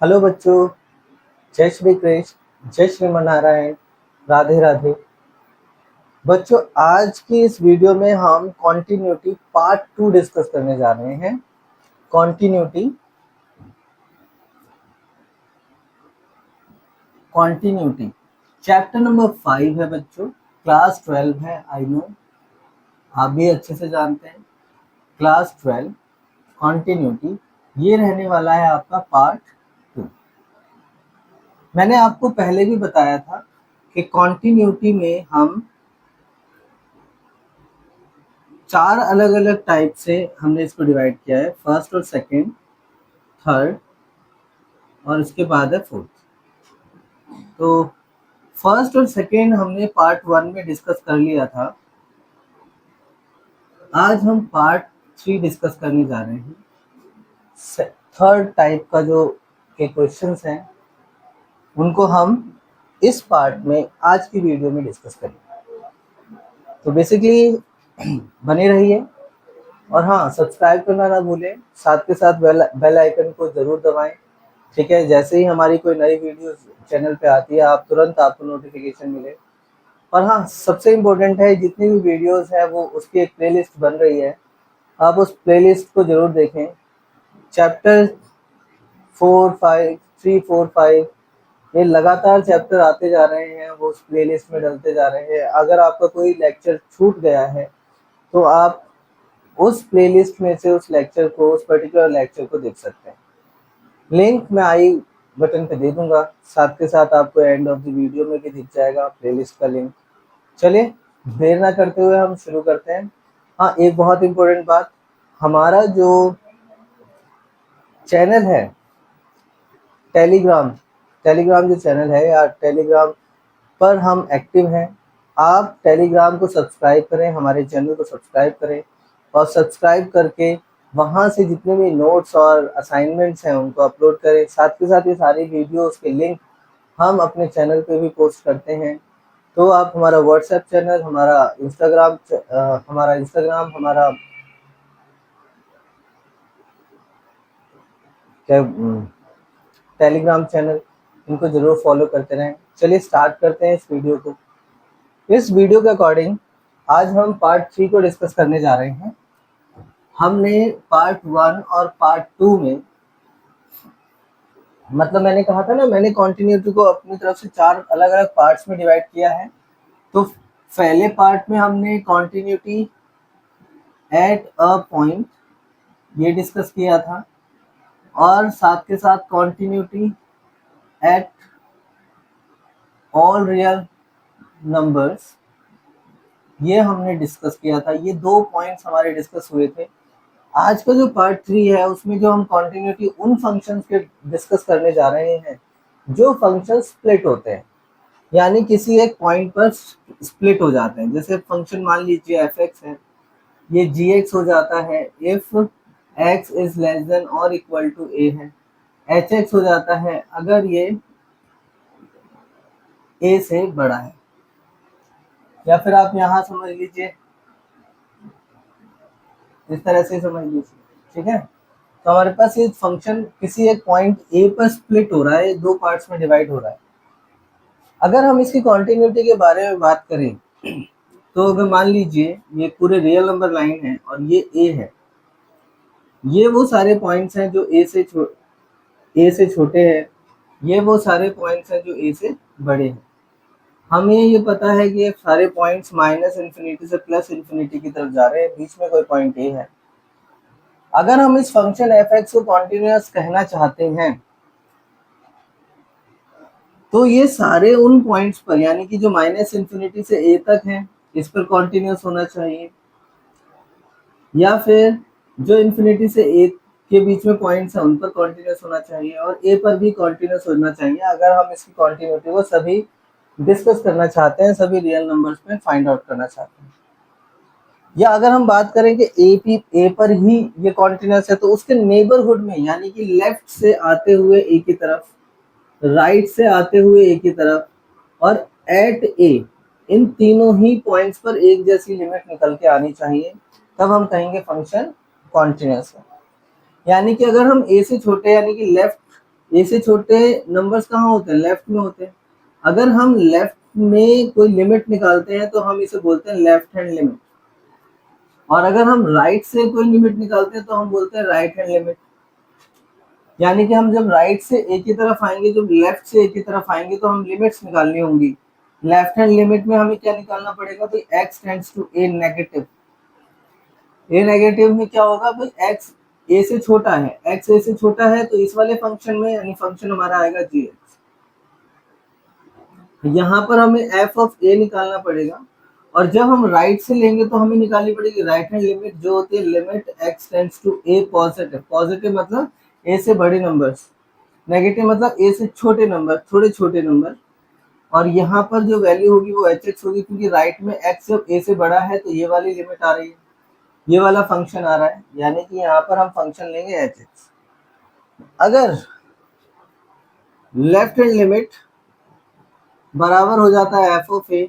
Hello बच्चों, जय श्री कृष्ण, जय श्री नारायण, राधे राधे। बच्चों, आज की इस वीडियो में हम कॉन्टिन्यूटी पार्ट 2 डिस्कस करने जा रहे हैं। कॉन्टिन्यूटी कॉन्टिन्यूटी चैप्टर नंबर 5 है बच्चों। क्लास 12 है, आई नो आप भी अच्छे से जानते हैं। क्लास 12 कॉन्टिन्यूटी ये रहने वाला है आपका पार्ट 2। मैंने आपको पहले भी बताया था कि कॉन्टिन्यूटी में हम 4 अलग अलग टाइप से हमने इसको डिवाइड किया है। फर्स्ट और सेकंड, थर्ड और उसके बाद है फोर्थ। तो फर्स्ट और सेकंड हमने पार्ट 1 में डिस्कस कर लिया था। आज हम पार्ट 3 डिस्कस करने जा रहे हैं। थर्ड टाइप का जो के क्वेश्चंस हैं उनको हम इस पार्ट में आज की वीडियो में डिस्कस करेंगे। तो बेसिकली बने रहिए और हाँ, सब्सक्राइब करना ना भूलें, साथ के साथ बेल आइकन को ज़रूर दबाएं। ठीक है, जैसे ही हमारी कोई नई वीडियो चैनल पे आती है तुरंत आपको नोटिफिकेशन मिले। और हाँ, सबसे इम्पोर्टेंट है, जितनी भी वीडियोस है वो उसकी एक प्लेलिस्ट बन रही है, आप उस प्लेलिस्ट को ज़रूर देखें। चैप्टर 4, 5, 3, 4, 5 ये लगातार चैप्टर आते जा रहे हैं, वो उस प्लेलिस्ट में डलते जा रहे हैं। अगर आपका कोई लेक्चर छूट गया है तो आप उस प्लेलिस्ट में से उस लेक्चर को, उस पर्टिकुलर लेक्चर को देख सकते हैं। लिंक मैं आई बटन पे दे दूंगा, साथ के साथ आपको एंड ऑफ द वीडियो में भी दिख जाएगा प्लेलिस्ट का लिंक। चलिए, देर ना करते हुए हम शुरू करते हैं। हाँ, एक बहुत इम्पोर्टेंट बात, हमारा जो चैनल है टेलीग्राम टेलीग्राम जो चैनल है या टेलीग्राम पर हम एक्टिव हैं। आप टेलीग्राम को सब्सक्राइब करें, हमारे चैनल को सब्सक्राइब करें और सब्सक्राइब करके वहाँ से जितने भी नोट्स और असाइनमेंट्स हैं उनको अपलोड करें। साथ के साथ ये सारी वीडियोस के लिंक हम अपने चैनल पे भी पोस्ट करते हैं। तो आप हमारा व्हाट्सएप चैनल, हमारा इंस्टाग्राम, हमारा क्या टेलीग्राम चैनल, इनको ज़रूर फॉलो करते रहें। चलिए स्टार्ट करते हैं इस वीडियो को। इस वीडियो के अकॉर्डिंग आज हम पार्ट 3 को डिस्कस करने जा रहे हैं। हमने पार्ट 1 और पार्ट 2 में, मतलब मैंने कहा था ना, मैंने कॉन्टिन्यूटी को अपनी तरफ से 4 अलग अलग पार्ट्स में डिवाइड किया है। तो पहले पार्ट में हमने कॉन्टिन्यूटी एट अ पॉइंट ये डिस्कस किया था और साथ के साथ continuity at all real numbers ये हमने डिस्कस किया था। ये 2 पॉइंट्स हमारे डिस्कस हुए थे। आज का जो पार्ट 3 है उसमें जो हम कॉन्टिन्यूटी उन फंक्शंस के डिस्कस करने जा रहे हैं जो फंक्शन स्प्लिट होते हैं, यानी किसी एक पॉइंट पर स्प्लिट हो जाते हैं। जैसे फंक्शन मान लीजिए एफ एक्स है, ये जी एक्स हो जाता है if x is less than और इक्वल टू ए है। एच एक्स हो जाता है अगर ये ए से बड़ा है। या फिर आप यहाँ समझ लीजिए, इस तरह से समझ लीजिए। ठीक है, तो हमारे पास ये फंक्शन किसी एक पॉइंट ए पर स्प्लिट हो रहा है, 2 पार्ट्स में डिवाइड हो रहा है। अगर हम इसकी कॉन्टिन्यूटी के बारे में बात करें तो अगर मान लीजिए ये पूरे रियल नंबर लाइन है और ये ए है, ये वो सारे पॉइंट्स हैं जो ए से छोटे हैं, ये वो सारे पॉइंट्स हैं जो ए से बड़े हैं। हमें ये पता है कि ये सारे पॉइंट्स माइनस इन्फिनिटी से प्लस इन्फिनिटी की तरफ जा रहे हैं, बीच में कोई पॉइंट ए है। अगर हम इस फंक्शन एफ एक्स को कॉन्टिन्यूअस कहना चाहते हैं तो ये सारे उन पॉइंट्स पर, यानी कि जो माइनस इन्फिनिटी से ए तक हैं, इस पर कॉन्टिन्यूअस होना चाहिए, या फिर जो इन्फिनिटी से ए के बीच में पॉइंट्स हैं उन पर कॉन्टिन्यूअस होना चाहिए, और ए पर भी कॉन्टिन्यूअस होना चाहिए। अगर हम इसकी कॉन्टिन्यूटी को सभी डिस्कस करना चाहते हैं, सभी रियल नंबर्स में फाइंड आउट करना चाहते हैं। या अगर हम बात करें कि ए पर ही ये कॉन्टिन्यूअस है तो उसके नेबरहुड में, यानी कि लेफ्ट से आते हुए ए की तरफ, राइट से आते हुए ए की तरफ और एट ए, इन तीनों ही पॉइंट्स पर एक जैसी लिमिट निकल के आनी चाहिए, तब हम कहेंगे फंक्शन कॉन्टिन्यूअस है। यानी कि अगर हम ए से छोटे, यानी कि लेफ्ट ए से छोटे नंबर्स कहाँ होते हैं? लेफ्ट में होते हैं। अगर हम लेफ्ट में कोई लिमिट निकालते हैं तो हम इसे बोलते हैं लेफ्ट हैंड लिमिट, और अगर हम राइट से कोई लिमिट निकालते हैं तो हम बोलते हैं राइट हैंड लिमिट। यानी कि हम जब राइट से ए की तरफ आएंगे, जब लेफ्ट से ए की तरफ आएंगे तो हम लिमिट्स निकालनी होंगी। लेफ्ट हैंड लिमिट में हमें क्या निकालना पड़ेगा भाई? x tends to A negative. A negative में क्या होगा भाई? x ए से छोटा है, x ए से छोटा है तो इस वाले फंक्शन में, यानी फंक्शन हमारा आएगा gx। यहाँ पर हमें एफ ऑफ ए निकालना पड़ेगा, और जब हम राइट से लेंगे तो हमें निकालनी पड़ेगी राइट हैंड लिमिट, जो होती है limit x tends to A positive. Positive मतलब ए से बड़े नंबर्स, नेगेटिव मतलब ए से छोटे नंबर, थोड़े छोटे नंबर। और यहाँ पर जो वैल्यू होगी वो एच एक्स होगी, क्योंकि राइट में x जब ए से बड़ा है तो ये वाली लिमिट आ रही है, ये वाला फंक्शन आ रहा है, यानी कि यहाँ पर हम फंक्शन लेंगे एच एक्स। अगर लेफ्ट हैंड लिमिट बराबर हो जाता है एफ ऑफ ए,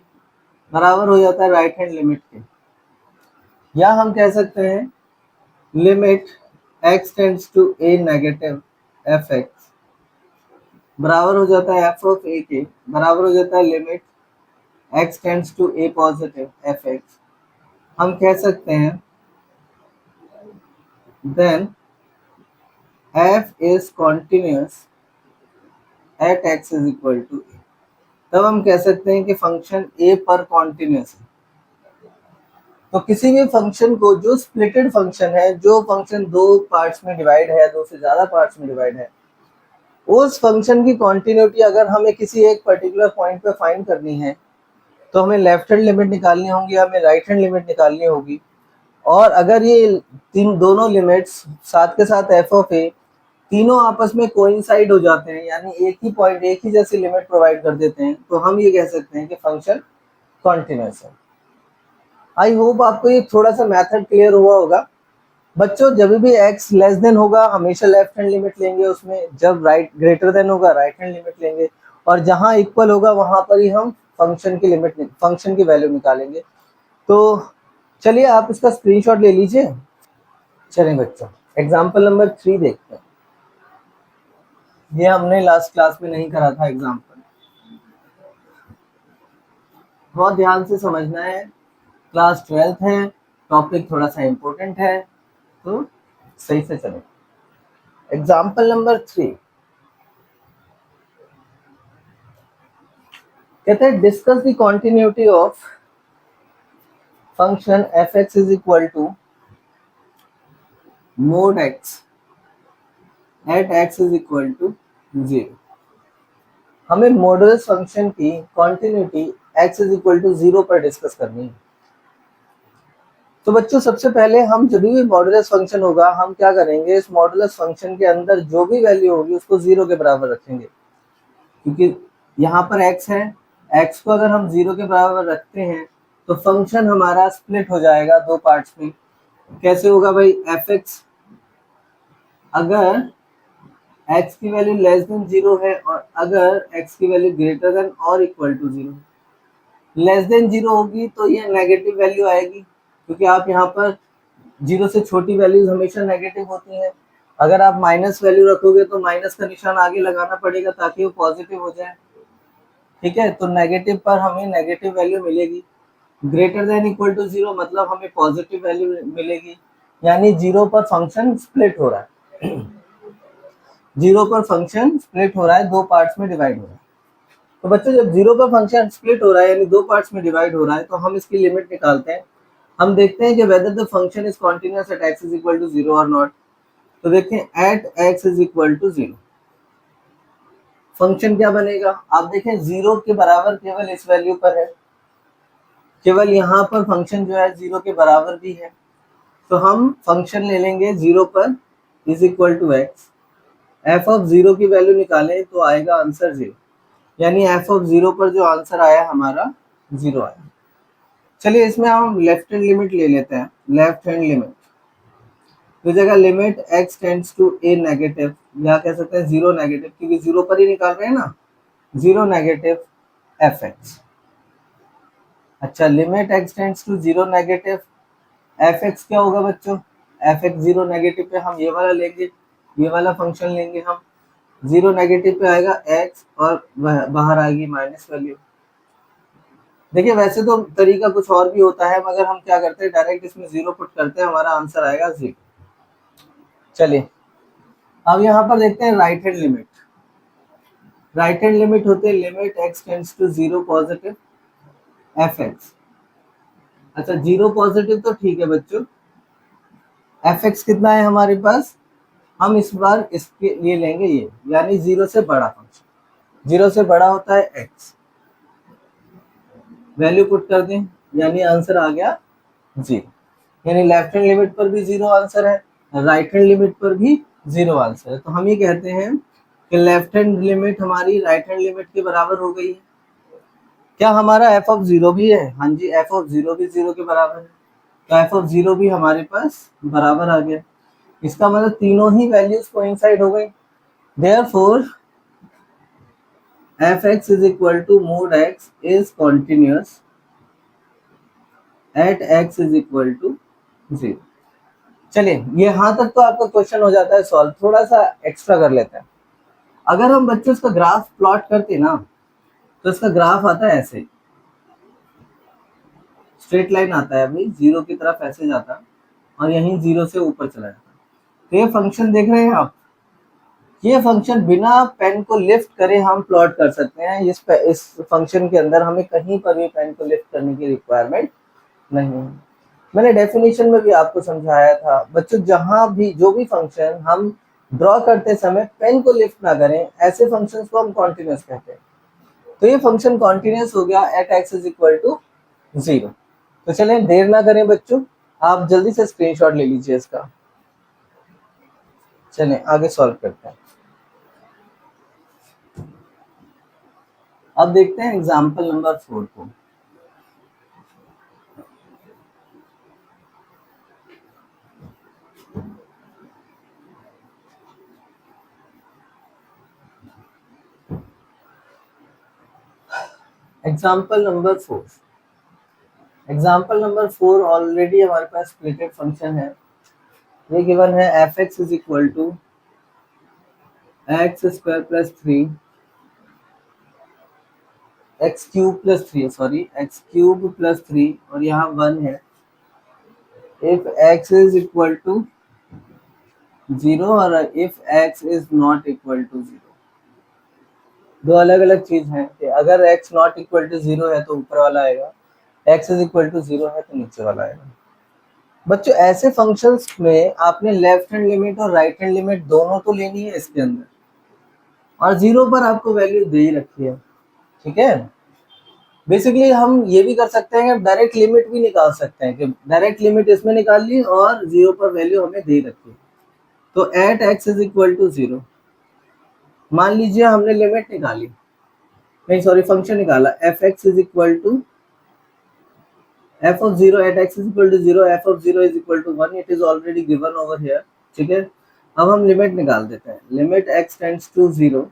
बराबर हो जाता है राइट हैंड लिमिट के, या हम कह सकते हैं limit x tends to A negative F x बराबर हो जाता है एफ ऑफ ए के, बराबर हो जाता है limit x tends to A positive F X. हम कह सकते हैं then f is continuous at x is equal to a। तब हम कह सकते हैं कि फंक्शन a पर कॉन्टिन्यूस है। तो किसी भी फंक्शन को, जो स्प्लिटेड फंक्शन है, जो फंक्शन दो पार्ट्स में डिवाइड है, दो से ज्यादा पार्ट्स में डिवाइड है, उस फंक्शन की कॉन्टिन्यूटी अगर हमें किसी एक पर्टिकुलर पॉइंट पे फाइंड करनी है तो हमें लेफ्ट हैंड लिमिट निकालनी होगी, हमें राइट हैंड लिमिट निकालनी होगी। और अगर ये दोनों लिमिट्स साथ के साथ एफ ऑफ ए तीनों आपस में कोइंसाइड हो जाते हैं, यानी एक ही पॉइंट, एक ही जैसी लिमिट प्रोवाइड कर देते हैं, तो हम ये कह सकते हैं कि फंक्शन कॉन्टिन्यूस है। आई होप आपको ये थोड़ा सा मेथड क्लियर हुआ होगा। बच्चों, जब भी x लेस देन होगा हमेशा लेफ्ट हैंड लिमिट लेंगे उसमें, जब राइट ग्रेटर देन होगा राइट हैंड लिमिट लेंगे, और जहां इक्वल होगा वहां पर ही हम फंक्शन की लिमिट, फंक्शन की वैल्यू निकालेंगे। तो चलिए आप इसका स्क्रीनशॉट ले लीजिए। चलिए बच्चों, एग्जाम्पल नंबर 3 देखते हैं। ये हमने लास्ट क्लास में नहीं करा था एग्जाम्पल, बहुत ध्यान से समझना है। क्लास 12th है, टॉपिक थोड़ा सा इम्पोर्टेंट है, तो सही से चले। एग्जाम्पल नंबर 3 कहते हैं discuss the continuity of function F x is equal to mod X at x is equal to 0। हमें मॉडुलस फंक्शन की continuity x is equal to 0 पर डिस्कस करनी है। तो बच्चों, सबसे पहले हम जब भी मॉडुलस फंक्शन होगा हम क्या करेंगे, इस मॉडुलस फंक्शन के अंदर जो भी वैल्यू होगी उसको 0 के बराबर रखेंगे, क्योंकि यहाँ पर x है, x को अगर हम 0 के बराबर रखते हैं तो फंक्शन हमारा स्प्लिट हो जाएगा दो पार्ट्स में। कैसे होगा भाई? एफ एक्स अगर x की वैल्यू लेस देन 0 है, और अगर x की वैल्यू ग्रेटर देन और इक्वल टू 0, लेस देन 0 होगी तो ये नेगेटिव वैल्यू आएगी, क्योंकि आप यहाँ पर 0 से छोटी वैल्यूज हमेशा नेगेटिव होती हैं। अगर आप माइनस वैल्यू रखोगे तो माइनस का निशान आगे लगाना पड़ेगा ताकि वो पॉजिटिव हो जाए। ठीक है, तो नेगेटिव पर हमें नेगेटिव वैल्यू मिलेगी। ग्रेटर देन इक्वल टू 0 मतलब हमें पॉजिटिव वैल्यू मिलेगी, यानी 0 पर फंक्शन स्प्लिट हो रहा है। 0 पर फंक्शन स्प्लिट हो रहा है, दो पार्ट्स में डिवाइड हो रहा है। तो बच्चों, जब 0 पर फंक्शन स्प्लिट हो रहा है यानी दो पार्ट्स में डिवाइड हो रहा है, तो हम इसकी लिमिट निकालते हैं। हम देखते हैं कि whether the function is continuous at x is equal to 0 और नॉट। तो देखते हैं at x is equal to 0 function क्या बनेगा। आप देखें 0 के बराबर केवल इस वैल्यू पर है, केवल यहाँ पर फंक्शन जो है 0 के बराबर भी है, तो हम फंक्शन ले लेंगे 0 पर is equal to x। F of 0 की वैल्यू निकालें तो आएगा आंसर 0, यानी एफ ऑफ 0 पर जो आंसर आया हमारा 0 आया। चलिए इसमें हम लेफ्ट हैंड लिमिट ले लेते हैं। लेफ्ट हैंड लिमिट तो जगह limit x tends to A negative, या कह सकते हैं 0 नेगेटिव, क्योंकि 0 पर ही निकाल रहे हैं ना, 0 नेगेटिव एफ एक्स। अच्छा, limit x tends to 0 negative F X क्या होगा बच्चों? एफ एक्स 0 नेगेटिव पे हम ये वाला लेंगे, ये वाला फंक्शन लेंगे हम। जीरो नेगेटिव पे आएगा x और बाहर आएगी माइनस वैल्यू। देखिए वैसे तो तरीका कुछ और भी होता है, मगर हम क्या करते हैं डायरेक्ट इसमें जीरो पुट करते हैं, हमारा आंसर आएगा जीरो। चलिए अब यहाँ पर देखते हैं right hand limit. Right hand limit होते हैं limit x tends to zero positive F X. अच्छा जीरो पॉजिटिव तो ठीक है बच्चों, एफ एक्स कितना है हमारे पास, हम इस बार इसके लिए लेंगे ये, यानी जीरो से बड़ा फंक्शन। जीरो से बड़ा होता है एक्स, वैल्यू पुट कर दें यानी आंसर आ गया जीरो। यानी लेफ्ट हैंड लिमिट पर भी जीरो आंसर है, राइट हैंड लिमिट पर भी जीरो आंसर है। तो हम ये कहते हैं कि लेफ्ट हैंड लिमिट हमारी राइट हैंड लिमिट के बराबर हो गई है। क्या हमारा एफ ऑफ जीरो भी है? हाँ जी, एफ ऑफ जीरो भी जीरो के बराबर है, तो एफ ऑफ जीरो भी हमारे पास बराबर आ गया। इसका मतलब तीनों ही वैल्यूज कोइंसाइड हो गई। Therefore F x is equal to mod X is continuous at x is equal to zero. चलिए यहाँ तक तो आपका क्वेश्चन हो जाता है सॉल्व। थोड़ा सा एक्स्ट्रा कर लेते हैं। अगर हम बच्चों इसका ग्राफ प्लॉट करते ना, तो इसका ग्राफ आता है ऐसे, स्ट्रेट लाइन आता है भाई, जीरो की तरफ ऐसे जाता है और यहीं जीरो से ऊपर चला जाता है। तो ये फंक्शन देख रहे हैं आप, ये फंक्शन बिना पेन को लिफ्ट करे हम प्लॉट कर सकते हैं। इस फंक्शन के अंदर हमें कहीं पर भी पेन को लिफ्ट करने की रिक्वायरमेंट नहीं है। मैंने डेफिनेशन में भी आपको समझाया था बच्चों, जहां भी जो भी फंक्शन हम ड्रॉ करते समय पेन को लिफ्ट ना करें, ऐसे फंक्शंस को हम कॉन्टिन्यूअस कहते हैं। तो ये फंक्शन कॉन्टिन्यूअस हो गया at x is equal to zero. तो चलें देर ना करें बच्चों, आप जल्दी से स्क्रीनशॉट ले लीजिए इसका। चलें आगे सॉल्व करते हैं। अब देखते हैं एग्जाम्पल नंबर 4 को। Example number 4, example number 4 already हमारे पास स्प्लिटेड फंक्शन है। ये गिवन है f x is equal to x square plus three x cube plus three, sorry x cube plus three, और यहाँ वन है। If x is equal to zero और if x is not equal to zero. दो अलग अलग चीज हैं कि अगर x not equal to zero है तो ऊपर वाला आएगा, x is equal to zero है तो नीचे वाला आएगा। बच्चों ऐसे फंक्शंस में आपने लेफ्ट हैंड लिमिट और राइट हैंड लिमिट दोनों तो लेनी है इसके अंदर, और जीरो पर आपको वैल्यू दे ही रखी है, ठीक है। बेसिकली हम ये भी कर सकते हैं कि डायरेक्ट लिमिट भी निकाल सकते हैं, कि डायरेक्ट लिमिट इसमें निकाल ली और जीरो पर वैल्यू हमें दे रखी है। तो at x is equal to zero, मान लीजिए हमने लिमिट निकाली, नहीं सॉरी फंक्शन निकाला, f x is equal to f of zero at x is equal to zero, f of zero is equal to one, it is already given over here, ठीक है। अब हम लिमिट निकाल देते हैं, limit x tends to zero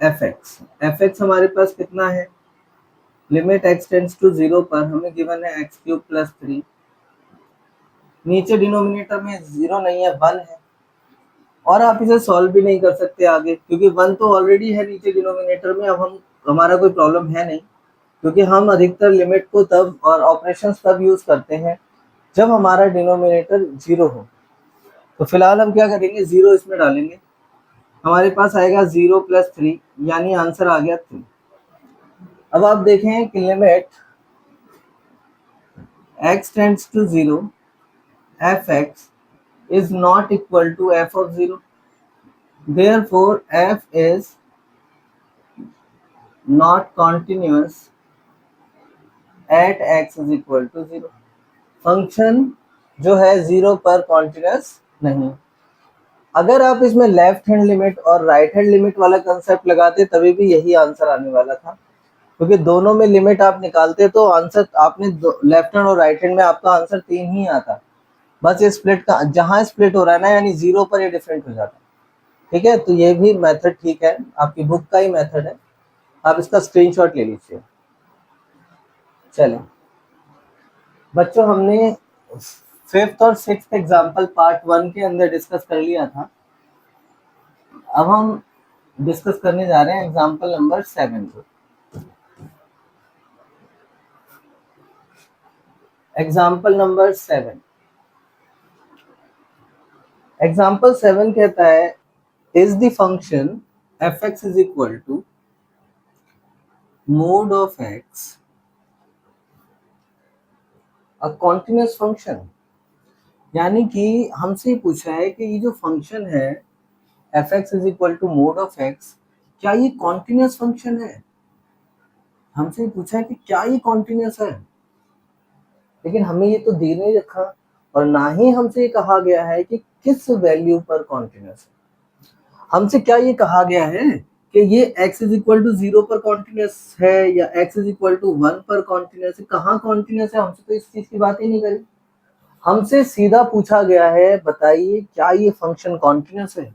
f x हमारे पास कितना है, limit x tends to zero पर हमें गिवन है एक्स क्यूब प्लस थ्री, नीचे डिनोमिनेटर में जीरो नहीं है वन है, और आप इसे सॉल्व भी नहीं कर सकते आगे क्योंकि वन तो ऑलरेडी है नीचे डिनोमिनेटर में। अब हम हमारा कोई प्रॉब्लम है नहीं, क्योंकि हम अधिकतर लिमिट को तब और ऑपरेशंस तब यूज करते हैं जब हमारा डिनोमिनेटर जीरो हो। तो फिलहाल हम क्या करेंगे, जीरो इसमें डालेंगे, हमारे पास आएगा जीरो प्लस थ्री, यानी आंसर आ गया थ्री। अब आप देखें कि limit x tends to zero f x is not equal to f of 0, therefore f is not continuous at x is equal to 0। Function जो है जीरो पर कॉन्टिन्यूस नहीं। अगर आप इसमें लेफ्ट हैंड लिमिट और राइट हैंड लिमिट वाला concept लगाते तभी भी यही आंसर आने वाला था, क्योंकि दोनों में लिमिट आप निकालते तो आंसर आपने लेफ्ट हैंड और राइट हैंड में आपका आंसर तीन ही आता। बस ये स्प्लिट का जहां स्प्लिट हो रहा है ना, यानी जीरो पर ये डिफरेंट हो जाता है, ठीक है। तो ये भी मेथड ठीक है, आपकी बुक का ही मेथड है, आप इसका स्क्रीनशॉट ले लीजिए। चलें बच्चों, हमने फिफ्थ और सिक्स्थ एग्जाम्पल पार्ट वन के अंदर डिस्कस कर लिया था अब हम डिस्कस करने जा रहे हैं एग्जाम्पल नंबर 7 को। एग्जाम्पल नंबर 7, एग्जाम्पल 7 कहता है is the function F x is equal to mod of x a continuous function. यानी कि हमसे पूछा है कि ये जो फंक्शन है f x is equal to mod of x, क्या ये कॉन्टिन्यूस फंक्शन है? हमसे पूछा है कि क्या ये कॉन्टिन्यूस है, लेकिन हमें ये तो दे नहीं रखा और ना ही हमसे ये कहा गया है कि किस वैल्यू पर कॉन्टिन्यूस है। हमसे क्या ये कहा गया है कि ये x इज इक्वल टू 0 पर कॉन्टिन्यूस है या x इज इक्वल टू 1 पर कॉन्टिन्यूस है। कहाँ कॉन्टिन्यूस है? हमसे तो इस चीज की बात ही नहीं करी। हमसे सीधा पूछा गया है बताइए क्या ये फंक्शन कॉन्टिन्यूस है।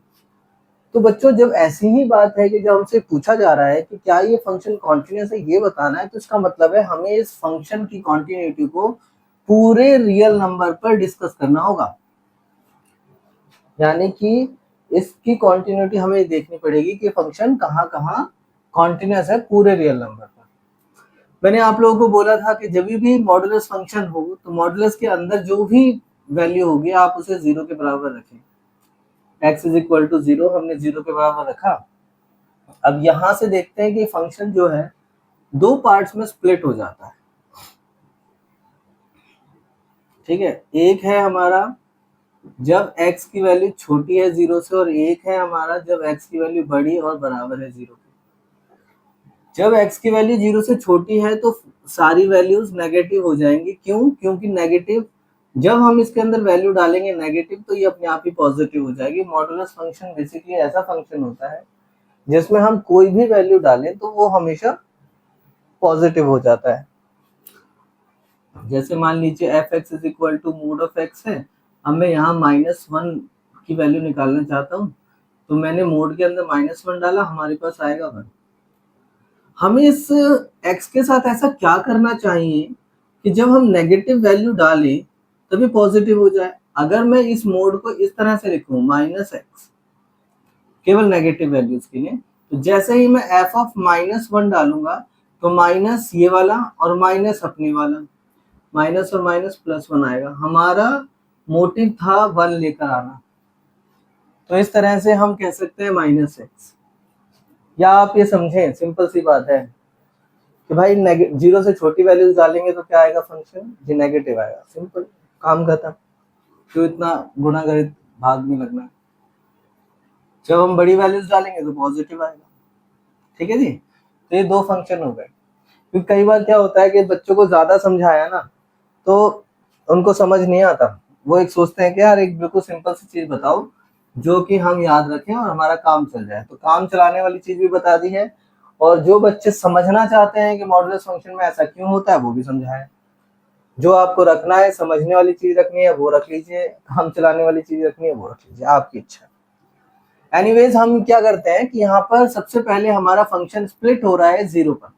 तो बच्चों जब ऐसी ही बात है कि जब हमसे पूछा जा रहा है कि क्या ये फंक्शन कॉन्टिन्यूस है ये बताना है, तो इसका मतलब है हमें इस फंक्शन की कॉन्टिन्यूटी को पूरे रियल नंबर पर डिस्कस करना होगा। यानी कि इसकी कॉन्टिन्यूटी हमें देखनी पड़ेगी कि फंक्शन कहाँ कहाँ कॉन्टिन्यूस है पूरे रियल नंबर पर। मैंने आप लोगों को बोला था कि जब भी मॉडुलस फंक्शन हो तो मॉडुलस के अंदर जो भी वैल्यू होगी आप उसे 0 के बराबर रखें। x इज इक्वल टू 0 हमने 0 के बराबर रखा। अब यहां से देखते हैं कि फंक्शन जो है दो पार्ट्स में स्प्लिट हो जाता है। ठीक है, एक है हमारा जब x की वैल्यू छोटी है 0 से, और एक है हमारा जब x की वैल्यू बड़ी और बराबर है 0 के। जब x की वैल्यू 0 से छोटी है तो सारी वैल्यूज नेगेटिव हो जाएंगी। क्यों? क्योंकि नेगेटिव जब हम इसके अंदर वैल्यू डालेंगे नेगेटिव तो ये अपने आप ही पॉजिटिव हो जाएगी। मॉडुलस फंक्शन बेसिकली ऐसा फंक्शन होता है जिसमें हम कोई भी वैल्यू डालें तो वो हमेशा पॉजिटिव हो जाता है। जैसे मान लीजिए f x is equal to mod of x है। अब मैं यहाँ -1 की वैल्यू निकालना चाहता हूँ, तो मैंने मोड के अंदर -1 डाला, हमारे पास आएगा 1। हमें इस x के साथ ऐसा क्या करना चाहिए कि जब हम नेगेटिव वैल्यू डालें तभी पॉजिटिव हो जाए। अगर मैं इस मोड को इस तरह से लिखूं -x केवल नेगेटिव वैल्यूज के लिए, तो जैसे ही मैं f ऑफ -1 डालूंगा तो माइनस ये वाला और माइनस अपने वाला, माइनस और माइनस +1 आएगा। हमारा मोटिव था 1 लेकर आना, तो इस तरह से हम कह सकते हैं -x। या आप ये समझें, सिंपल सी बात है कि भाई 0 से छोटी वैल्यूज डालेंगे तो क्या आएगा फंक्शन? जी नेगेटिव आएगा। सिंपल, काम खत्म। क्यों इतना गुणागणित भाग में लगना? जब हम बड़ी वैल्यूज डालेंगे तो पॉजिटिव आएगा। ठीक है जी, तो ये दो फंक्शन हो गए। क्योंकि कई बार क्या होता है कि बच्चों को ज्यादा समझाया ना तो उनको समझ नहीं आता। वो एक सोचते हैं कि यार एक बिल्कुल सिंपल सी चीज बताओ जो कि हम याद रखें और हमारा काम चल जाए। तो काम चलाने वाली चीज भी बता दी है, और जो बच्चे समझना चाहते हैं कि मॉडुलस फंक्शन में ऐसा क्यों होता है वो भी समझाया। जो आपको रखना है, समझने वाली चीज रखनी है वो रख लीजिए, काम चलाने वाली चीज रखनी है वो रख लीजिए, आपकी इच्छा। एनीवेज हम क्या करते हैं कि यहाँ पर सबसे पहले हमारा फंक्शन स्प्लिट हो रहा है 0 पर।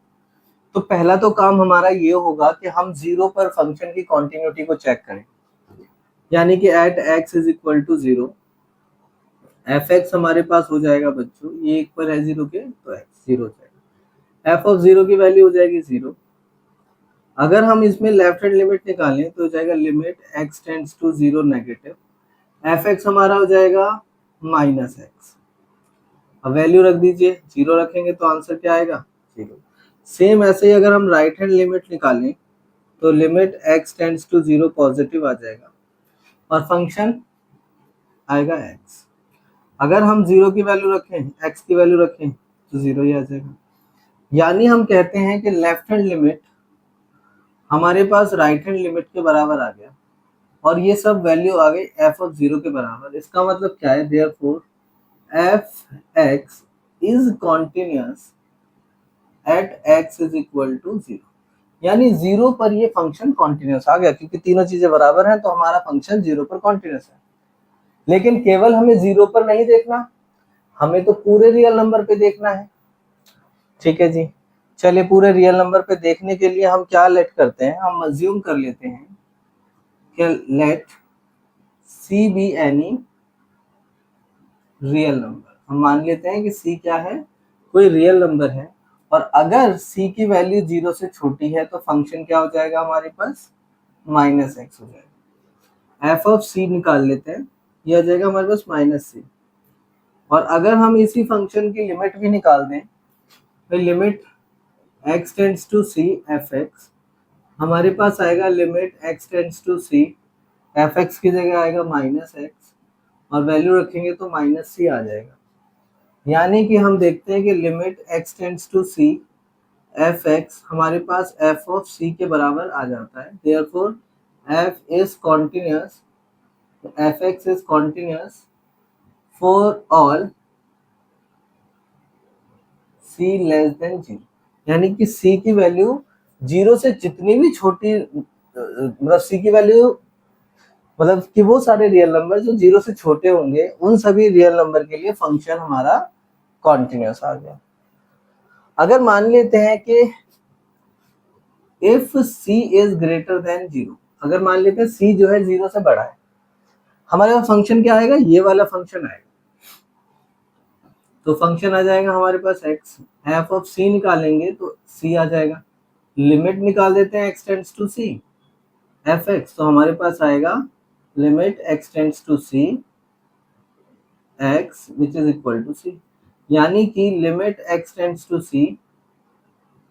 तो पहला तो काम हमारा ये होगा कि हम 0 पर फंक्शन की कॉन्टिन्यूटी को चेक करें। यानी कि at x is equal to 0 f x हमारे पास हो जाएगा बच्चों, ये 1 पर है 0 के तो x 0 हो जाएगा। एफ ऑफ 0 की वैल्यू हो जाएगी 0। अगर हम इसमें लेफ्ट हैंड लिमिट निकालें तो हो जाएगा limit x tends to 0 negative, F x हमारा हो जाएगा -x। अब वैल्यू रख दीजिए, 0 रखेंगे तो आंसर क्या आएगा? 0। सेम ऐसे ही अगर हम राइट हैंड लिमिट निकालें तो limit x tends to 0 positive आ जाएगा और फंक्शन आएगा x। अगर हम 0 की वैल्यू रखें, x की वैल्यू रखें तो 0 ही आ जाएगा। यानी हम कहते हैं कि लेफ्ट हैंड लिमिट हमारे पास राइट हैंड लिमिट के बराबर आ गया और ये सब वैल्यू आ गई f ऑफ 0 के बराबर। इसका मतलब क्या है? Therefore f x is continuous at x is equal to 0। यानी 0 पर ये फंक्शन कॉन्टिन्यूअस आ गया, क्योंकि तीनों चीजें बराबर हैं तो हमारा फंक्शन 0 पर कॉन्टिन्यूअस है। लेकिन केवल हमें 0 पर नहीं देखना, हमें तो पूरे रियल नंबर पे देखना है। ठीक है जी, चलिए पूरे रियल नंबर पे देखने के लिए हम क्या लेट करते हैं, हम अज्यूम कर लेते हैं कि let c be any real number. हम मान लेते हैं कि c क्या है, कोई रियल नंबर है, और अगर c की वैल्यू 0 से छोटी है तो फंक्शन क्या हो जाएगा हमारे पास, -x हो जाएगा। f ऑफ c निकाल लेते हैं, ये आ जाएगा हमारे पास -c। और अगर हम इसी फंक्शन की लिमिट भी निकाल दें तो limit x tends to c fx, हमारे पास आएगा limit x tends to c fx की जगह आएगा -x, और वैल्यू रखेंगे तो -c आ जाएगा। यानी कि हम देखते हैं कि limit x tends to c fx हमारे पास f ऑफ c के बराबर आ जाता है। Therefore f is continuous, fx is continuous for all c less than 0। यानी कि c की वैल्यू 0 से जितनी भी छोटी, मतलब c की वैल्यू, मतलब कि वो सारे रियल नंबर जो 0 से छोटे होंगे उन सभी रियल नंबर के लिए फंक्शन हमारा कॉन्टिन्यूअस आ गया। अगर मान लेते हैं कि if c is greater then 0, अगर मान लेते हैं c जो है 0 से बड़ा है, हमारे पास फंक्शन क्या आएगा, ये वाला फंक्शन आएगा। तो फंक्शन आ जाएगा हमारे पास x, f ऑफ c निकालेंगे तो c आ जाएगा। लिमिट निकाल देते हैं x tends to c fx, तो हमारे पास आएगा limit x tends to c x which is equal to c। यानी कि limit x tends to c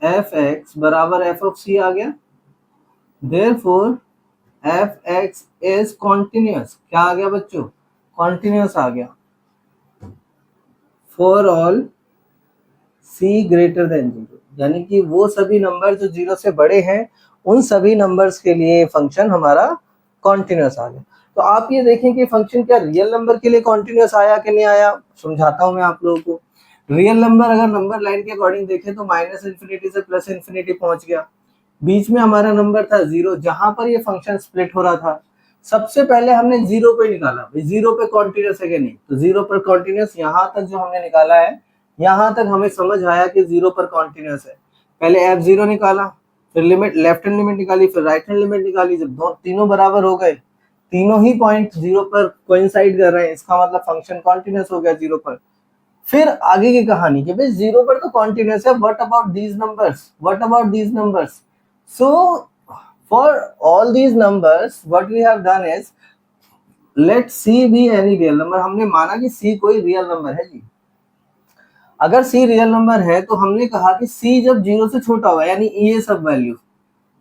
fx बराबर f ऑफ c आ गया। देयरफॉर fx इज कॉन्टिन्यूअस, क्या आ गया बच्चों, कॉन्टिन्यूअस आ गया for all c greater than 0। यानी कि वो सभी नंबर जो 0 से बड़े हैं उन सभी नंबर्स के लिए फंक्शन हमारा कॉन्टिन्यूअस आ गया। तो आप ये देखें कि फंक्शन क्या रियल नंबर के लिए कॉन्टिन्यूअस आया कि नहीं आया, समझाता हूं मैं आप लोगों को। रियल नंबर अगर नंबर लाइन के अकॉर्डिंग देखें तो -इंफिनिटी से +इंफिनिटी पहुंच गया, बीच में हमारा नंबर था 0, जहां पर ये फंक्शन स्प्लिट हो रहा था। सबसे पहले हमने 0 पे निकाला, भाई 0 पे कॉन्टिन्यूअस है कि नहीं, तो 0 पर कॉन्टिन्यूअस यहाँ तक जो हमने निकाला है, यहाँ तक हमें समझ आया कि 0 पर कॉन्टिन्यूअस है। पहले f0 निकाला, फिर लिमिट लेफ्ट हैंड लिमिट निकाली, फिर राइट हैंड लिमिट निकाली। जब तीनों बराबर हो गए, तीनों ही पॉइंट 0 पर कोइंसाइड कर रहे हैं, इसका मतलब फंक्शन कॉन्टिन्यूअस हो गया 0 पर। फिर आगे की कहानी कि भाई 0 पर तो कॉन्टिन्यूअस है, what about these numbers, what about these numbers. So for all these numbers what we have done is let c be any real number. हमने माना कि c कोई रियल नंबर है जी। अगर c रियल नंबर है तो हमने कहा कि c जब 0 से छोटा होगा, यानी ये सब वैल्यू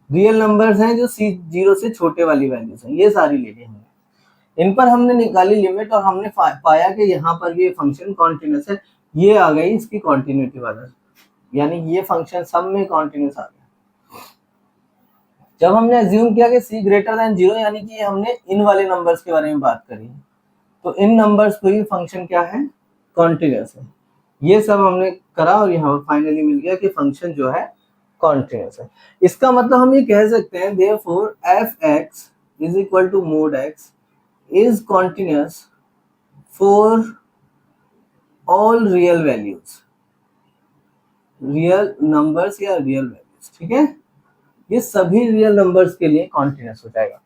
रियल नंबर्स हैं जो c 0 से छोटे वाली वैल्यूज हैं, ये सारी लेनी हमने। इन पर हमने निकाली लिमिट और हमने पाया कि यहाँ पर भी ये फंक्शन कॉन्टिन्यूअस है। ये आ गई इसकी कॉन्टिन्यूटी वाला, यानी ये फंक्शन सब में कॉन्टिन्यूअस आ गया। जब हमने अज्यूम किया कि c ग्रेटर देन 0, यानी कि हमने इन वाले नंबर्स के बारे में बात करी, तो इन नंबर्स पर ही फंक्शन क्या है, कॉन्टिन्यूअस है। ये सब हमने करा और यहाँ फाइनली मिल गया कि फंक्शन जो है कॉन्टिन्यूअस है। इसका मतलब हम ये कह सकते हैं therefore fx is equal to mod x is continuous for all real values, real numbers या रियल वैल्यूज, ठीक है, ये सभी रियल नंबर्स के लिए कॉन्टिन्यूअस हो जाएगा।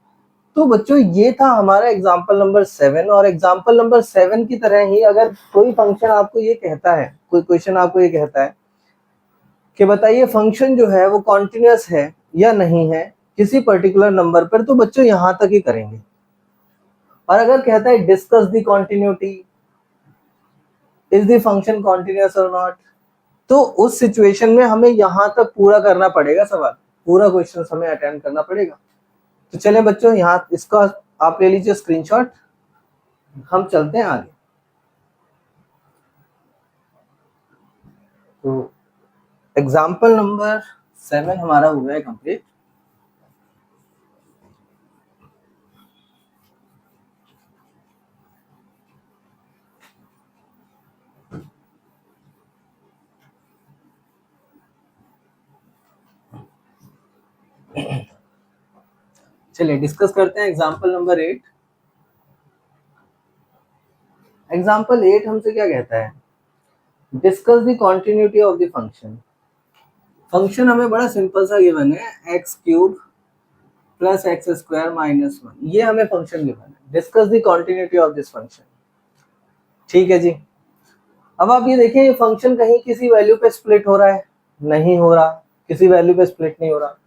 तो बच्चों ये था हमारा एग्जांपल नंबर 7। और एग्जांपल नंबर 7 की तरह ही अगर कोई फंक्शन आपको ये कहता है, कोई क्वेश्चन आपको ये कहता है कि बताइए फंक्शन जो है वो कॉन्टिन्यूअस है या नहीं है किसी पर्टिकुलर नंबर पर, तो बच्चों यहां तक ही करेंगे। और अगर कहता है discuss the continuity, is the function continuous और नॉट, तो उस सिचुएशन में हमें यहां तक पूरा करना पड़ेगा, सवाल पूरा क्वेश्चन हमें अटेंड करना पड़ेगा। तो चले बच्चों यहाँ इसका आप ले लीजिए स्क्रीनशॉट, हम चलते हैं आगे। तो एग्जाम्पल नंबर 7 हमारा हो गया है कंप्लीट। चलिए डिस्कस करते हैं एग्जाम्पल नंबर 8। एग्जाम्पल 8 हमसे क्या कहता है, discuss the continuity of the function. Function हमें बड़ा सिंपल सा गिवन है, x cube plus x square minus 1, ये हमें फंक्शन गिवन है। Discuss the continuity of this function, ठीक है जी। अब आप ये देखें ये फंक्शन कहीं किसी वैल्यू पे स्प्लिट हो रहा है, नहीं हो रहा, किसी वैल्यू पे स्प्लिट नहीं हो रहा।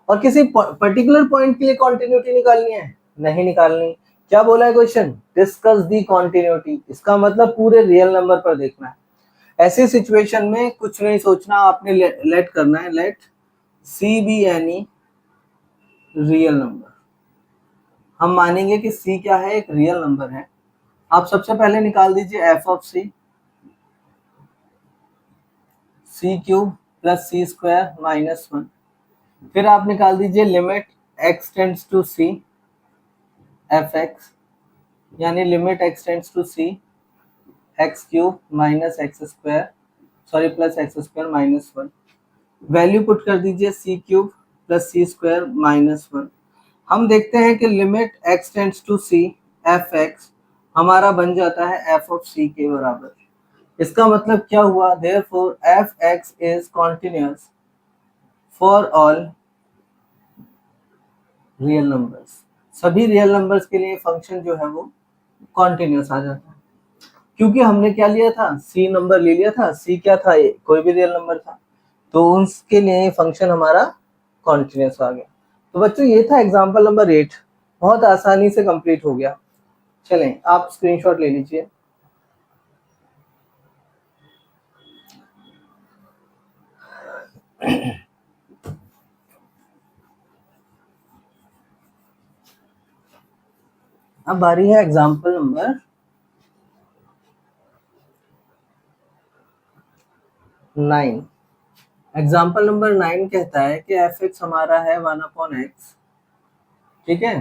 और किसी पर्टिकुलर पॉइंट के लिए कॉन्टिन्यूटी निकालनी है, नहीं निकालनी। क्या बोला है क्वेश्चन, डिस्कस दी कॉन्टिन्यूटी, इसका मतलब पूरे रियल नंबर पर देखना है। ऐसी सिचुएशन में कुछ नहीं सोचना, आपने लेट करना है, let c be any real number. हम मानेंगे कि सी क्या है, एक रियल नंबर है। आप सबसे पहले निकाल दीजिए f of c, c cube plus c square minus 1। फिर आप निकाल दीजिए limit x tends to c f x, यानी limit x tends to c x cube minus x square, sorry plus x square minus 1। Value put कर दीजिए c cube plus c square minus 1। हम देखते हैं कि limit x tends to c f x हमारा बन जाता है एफ ऑफ सी के बराबर। इसका मतलब क्या हुआ, therefore F x is continuous for all real numbers. सभी रियल नंबर्स के लिए फंक्शन जो है वो कॉन्टिन्यूअस आ जाता है, क्योंकि हमने क्या लिया था, सी नंबर ले लिया था। सी क्या था, कोई भी रियल नंबर था, तो उसके लिए फंक्शन हमारा कॉन्टिन्यूअस आ गया। तो बच्चों ये था एग्जाम्पल नंबर 8, बहुत आसानी से कंप्लीट हो गया। चलें आप स्क्रीनशॉट ले लीजिए। अब बारी है एग्जाम्पल नंबर 9। एग्जाम्पल नंबर 9 कहता है कि एफ एक्स हमारा है 1/x, ठीक है।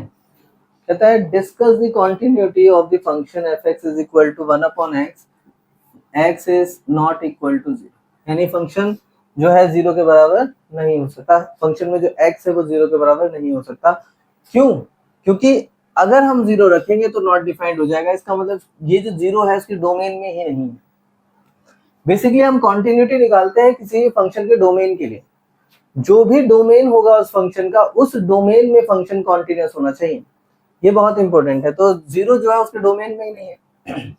कहता है discuss the continuity of the function F x is equal to 1/x, x is not equal to 0, यानी फंक्शन जो है 0 के बराबर नहीं हो सकता। फंक्शन में जो x है वो 0 के बराबर नहीं हो सकता। क्यों, क्योंकि अगर हम 0 रखेंगे तो नॉट डिफाइंड हो जाएगा। इसका मतलब ये जो 0 है उसके डोमेन में ही नहीं है। बेसिकली हम कॉन्टिन्यूटी निकालते हैं किसी भी फंक्शन के डोमेन के लिए। जो भी डोमेन होगा उस फंक्शन का, उस डोमेन में फंक्शन कॉन्टिन्यूअस होना चाहिए। ये बहुत इंपॉर्टेंट है। तो 0 जो है उसके डोमेन में ही नहीं है।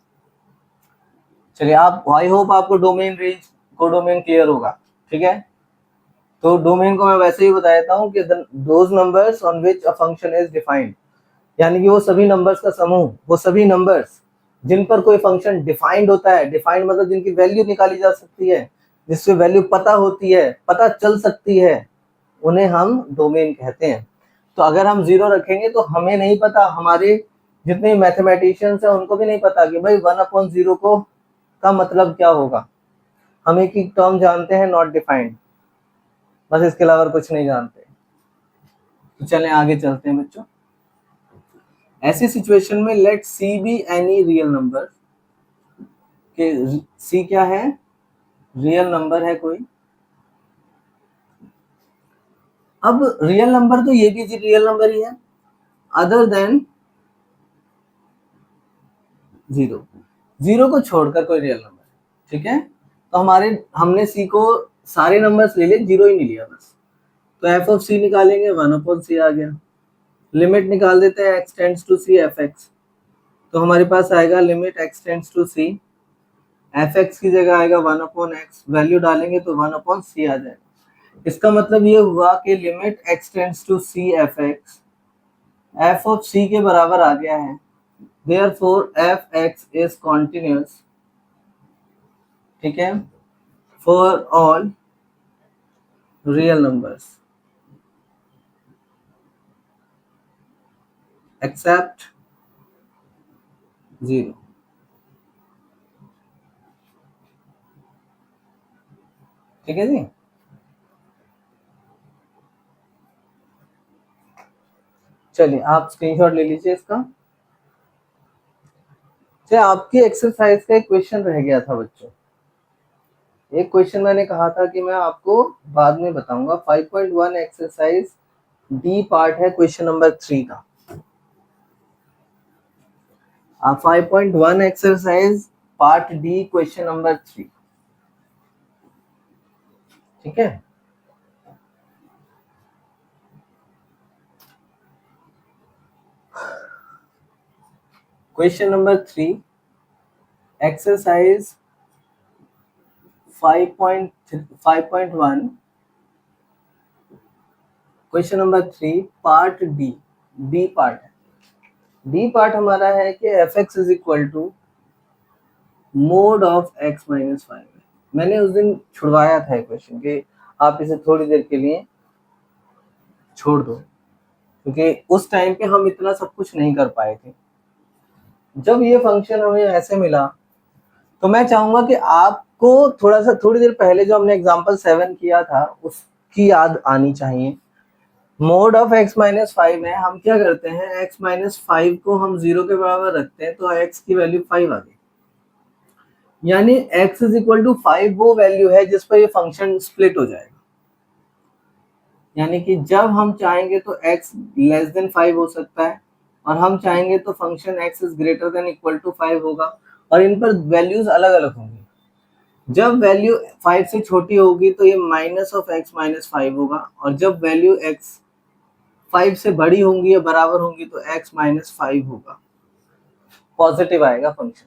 चलिए आप, आई होप आपको डोमेन रेंज को डोमेन क्लियर होगा, ठीक है। तो डोमेन को मैं वैसे ही बता देता हूँ कि those numbers on which a function is defined, यानी कि वो सभी नंबर्स का समूह, वो सभी नंबर्स जिन पर कोई फंक्शन डिफाइंड होता है। डिफाइंड मतलब जिनकी वैल्यू निकाली जा सकती है, जिससे वैल्यू पता होती है, पता चल सकती है, उन्हें हम डोमेन कहते हैं। तो अगर हम 0 रखेंगे तो हमें नहीं पता, हमारे जितने मैथमेटिशियंस हैं उनको भी नहीं पता कि भाई 1/0 को का मतलब क्या होगा। हम एक ही टर्म जानते हैं, नॉट डिफाइंड, बस इसके अलावा कुछ नहीं जानते। तो चलें आगे चलते हैं बच्चों। ऐसी सिचुएशन में late c be any real number, के सी क्या है, रियल नंबर है कोई। अब रियल नंबर तो ये भी रियल नंबर ही है, अदर देन 0, 0 को छोड़कर कोई रियल नंबर, ठीक है। तो हमने सी को सारे नंबर्स ले लिए, 0 ही नहीं लिया बस। तो एफ ऑफ सी निकालेंगे, 1/c आ गया। लिमिट निकाल देते हैं x tends to c f x, तो हमारे पास आएगा limit x tends to c f x की जगह आएगा 1/x, वैल्यू डालेंगे तो 1/c आ जाएगा। इसका मतलब ये हुआ कि limit x tends to c f x f of c के बराबर आ गया है। Therefore F x is continuous, ठीक है, for all real numbers except 0। ठीक है जी। चलिए आप स्क्रीनशॉट ले लीजिए इसका। अच्छा, आपकी एक्सरसाइज का एक क्वेश्चन रह गया था बच्चों। एक क्वेश्चन मैंने कहा था कि मैं आपको बाद में बताऊंगा। 5.1 एक्सरसाइज डी पार्ट है क्वेश्चन नंबर 3 का। 5.1 exercise part d question number 3, ठीक है। Question number 3 exercise 5.1 question number 3 part d part है। डी पार्ट हमारा है कि f x is equal to mod of x minus 5 है। मैंने उस दिन छुड़वाया था क्वेश्चन कि आप इसे थोड़ी देर के लिए छोड़ दो, क्योंकि उस टाइम पे हम इतना सब कुछ नहीं कर पाए थे। जब ये फंक्शन हमें ऐसे मिला तो मैं चाहूंगा कि आपको थोड़ी देर पहले जो हमने एग्जांपल 7 किया था उसकी याद आनी चाहिए। मोड ऑफ x माइनस 5 है, हम क्या करते हैं x माइनस 5 को हम 0 के बराबर रखते हैं तो x की वैल्यू 5 आ गई, यानी x इज इक्वल टू 5 वो वैल्यू है जिस पर ये फंक्शन स्प्लिट हो जाएगा। यानी कि जब हम चाहेंगे तो x लेस देन 5 हो सकता है और हम चाहेंगे तो function x is greater than equal to 5 होगा, और इन पर वैल्यूज अलग अलग होंगी। जब वैल्यू 5 से छोटी होगी तो ये माइनस ऑफ x माइनस 5 होगा, और जब वैल्यू x 5 से बड़ी होंगी या बराबर होंगी तो x माइनस 5 होगा, पॉजिटिव आएगा फंक्शन।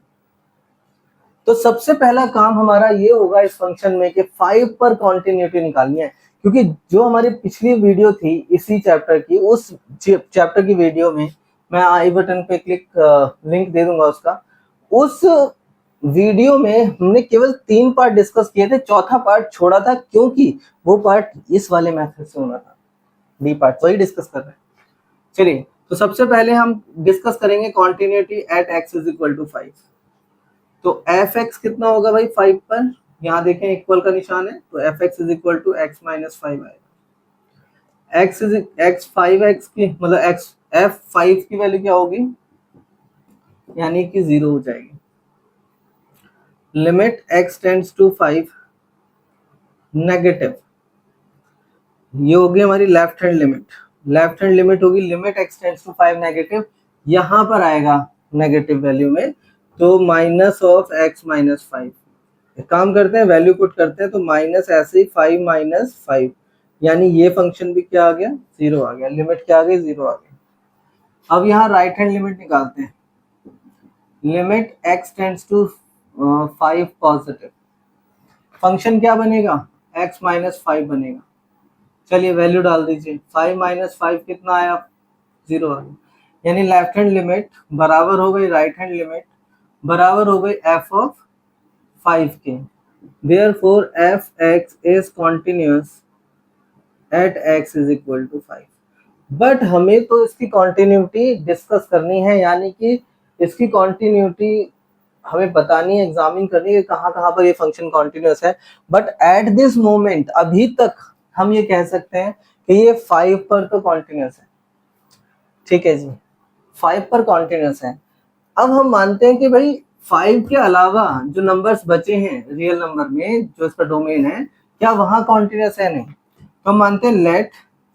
तो सबसे पहला काम हमारा ये होगा इस फंक्शन में कि 5 पर कॉन्टिन्यूटी निकालनी है, क्योंकि जो हमारी पिछली वीडियो थी इसी चैप्टर की, उस चैप्टर की वीडियो में मैं आई बटन पे लिंक दे दूंगा उसका, उस वीडियो में हमने केवल 3 पार्ट डिस्कस किए थे, चौथा पार्ट छोड़ा था क्योंकि वो पार्ट इस वाले मेथड से होना था। डी पार्ट वही डिस्कस कर रहे हैं। चलिए, तो सबसे पहले हम डिस्कस करेंगे continuity at x is equal to 5। तो एफ एक्स कितना होगा भाई 5 पर, यहाँ देखें इक्वल का निशान है, तो f x is equal to x minus 5 आएगा। एक्स इज एक्स 5x की मतलब एक्स एफ 5 की वैल्यू क्या होगी, यानी कि 0 हो जाएगी। Limit x tends to 5 negative, ये होगी हमारी left hand limit. Left hand limit होगी limit x tends to 5 negative, यहां पर आएगा नेगेटिव वैल्यू में तो माइनस ऑफ x माइनस 5। काम करते हैं, वैल्यू पुट करते हैं, तो माइनस ऐसे ही 5 माइनस 5, यानी ये फंक्शन भी क्या आ गया 0 आ गया, लिमिट क्या आ गई 0 आ गई। अब यहाँ राइट हैंड लिमिट निकालते हैं। Limit x tends to 5 positive, function क्या बनेगा x माइनस 5 बनेगा। चलिए वैल्यू डाल दीजिए, 5 माइनस 5 कितना आया 0 आ गया, यानी लेफ्ट हैंड लिमिट बराबर हो गई राइट हैंड लिमिट बराबर हो गई f ऑफ 5 के। Therefore f(x) is continuous at x is equal to 5। But हमें तो इसकी कॉन्टिन्यूटी डिस्कस करनी है, यानी कि इसकी कॉन्टिन्यूटी हमें बतानी है, एग्जामिन करनी है कहाँ कहाँ पर ये फंक्शन कॉन्टिन्यूस है। बट एट दिस मोमेंट अभी तक हम ये कह सकते हैं कि ये 5 पर तो कॉन्टिन्यूस है। ठीक है जी, 5 पर कॉन्टिन्यूस है। अब हम मानते हैं कि भाई 5 के अलावा जो नंबर्स बचे हैं रियल नंबर में, जो इसका डोमेन है, क्या वहां कॉन्टिन्यूस है? नहीं। तो हम मानते हैं late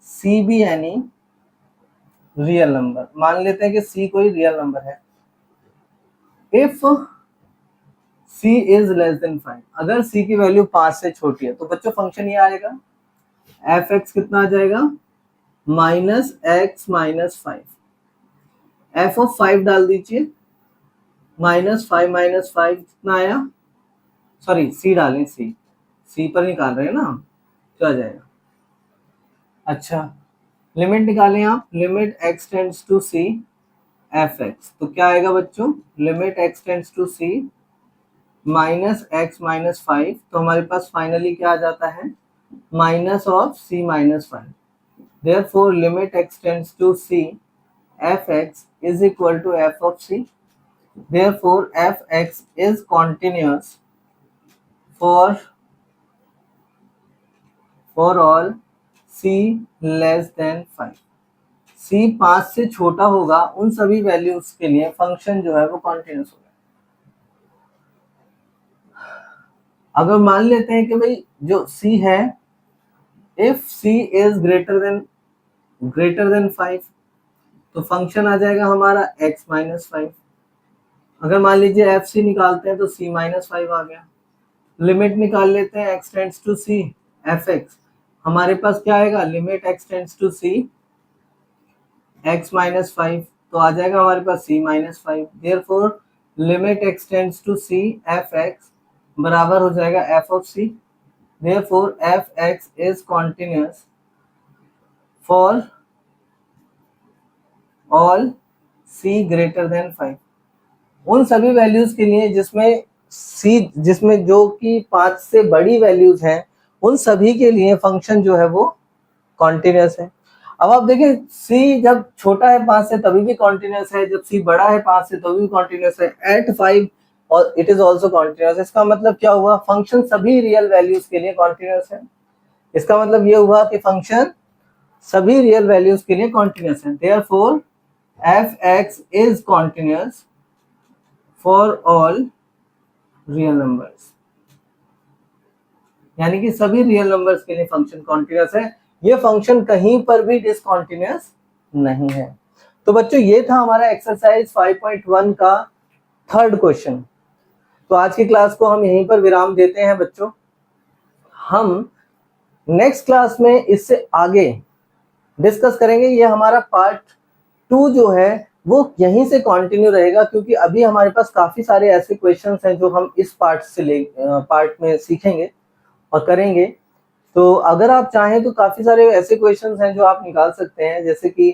c be any real number, मान लेते हैं कि सी कोई रियल नंबर है। If C is less than 5, अगर सी की वैल्यू 5 से छोटी है तो बच्चों फंक्शन ये आएगा एफ एक्स कितना आ जाएगा minus x minus 5। F of 5 डाल दीजिए, माइनस 5 माइनस 5 कितना आया, सॉरी सी डालें, सी पर निकाल रहे हैं ना, क्या आ जाएगा। अच्छा लिमिट निकालें आप, limit x tends to c f x, तो क्या आएगा बच्चों limit x tends to c minus x minus 5, तो हमारे पास फाइनली क्या आ जाता है minus of c minus 5। Therefore limit x tends to c f x is equal to f of c। Therefore f(x) is continuous for all c less than 5। c 5 से छोटा होगा उन सभी वैल्यूज के लिए फंक्शन जो है वो कॉन्टिन्यूस होगा। अगर मान लेते हैं कि भाई जो c है, if c is greater than 5 तो फंक्शन आ जाएगा हमारा x माइनस 5। अगर मान लीजिए एफ सी निकालते हैं तो c माइनस 5 आ गया। लिमिट निकाल लेते हैं x tends to c f x, हमारे पास क्या आएगा limit x tends to c x minus 5, तो आ जाएगा हमारे पास c minus 5। Therefore limit x tends to c f x बराबर हो जाएगा f of c. Therefore F x is continuous for all c greater than 5। उन सभी वैल्यूज के लिए जिसमें जो कि 5 से बड़ी वैल्यूज हैं, उन सभी के लिए फंक्शन जो है वो कॉन्टिन्यूस है। अब आप देखिए c जब छोटा है 5 से तभी भी कॉन्टिन्यूस है, जब c बड़ा है 5 से तभी भी कॉन्टिन्यूस है, एट 5 और इट इज ऑल्सो कॉन्टिन्यूस। इसका मतलब क्या हुआ, फंक्शन सभी रियल वैल्यूज के लिए कॉन्टिन्यूस है। इसका मतलब ये हुआ कि फंक्शन सभी रियल वैल्यूज के लिए कॉन्टिन्यूस है। Therefore F x is continuous for all real numbers, यानी कि सभी रियल नंबर्स के लिए फंक्शन कॉन्टिन्यूस है। ये फंक्शन कहीं पर भी डिसकॉन्टिन्यूस नहीं है। तो बच्चों ये था हमारा एक्सरसाइज 5.1 का थर्ड क्वेश्चन। तो आज की क्लास को हम यहीं पर विराम देते हैं बच्चों। हम नेक्स्ट क्लास में इससे आगे डिस्कस करेंगे। ये हमारा पार्ट 2 जो है वो यहीं से कंटिन्यू रहेगा, क्योंकि अभी हमारे पास काफी सारे ऐसे क्वेश्चंस हैं जो हम इस पार्ट में सीखेंगे और करेंगे। तो अगर आप चाहें तो काफी सारे ऐसे क्वेश्चंस हैं जो आप निकाल सकते हैं, जैसे कि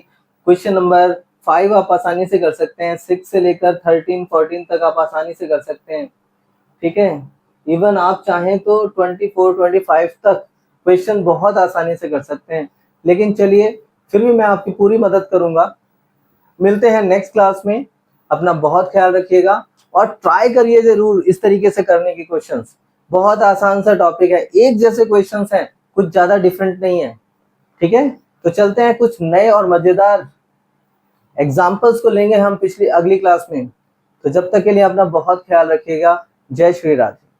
क्वेश्चन नंबर 5 आप आसानी से कर सकते हैं, 6 से लेकर 13 14 तक आप आसानी से कर सकते हैं, ठीक है। इवन आप चाहें तो 24 25 तक क्वेश्चन बहुत आसानी से कर सकते हैं। लेकिन चलिए फिर भी मैं आपकी पूरी मदद करूंगा। मिलते हैं नेक्स्ट क्लास में। अपना बहुत ख्याल रखिएगा और ट्राई करिए जरूर इस तरीके से करने की क्वेश्चंस। बहुत आसान सा टॉपिक है, एक जैसे क्वेश्चंस हैं, कुछ ज्यादा डिफरेंट नहीं है, ठीक है। तो चलते हैं, कुछ नए और मजेदार एग्जाम्पल्स को लेंगे हम अगली क्लास में। तो जब तक के लिए अपना बहुत ख्याल रखिएगा। जय श्री राधे।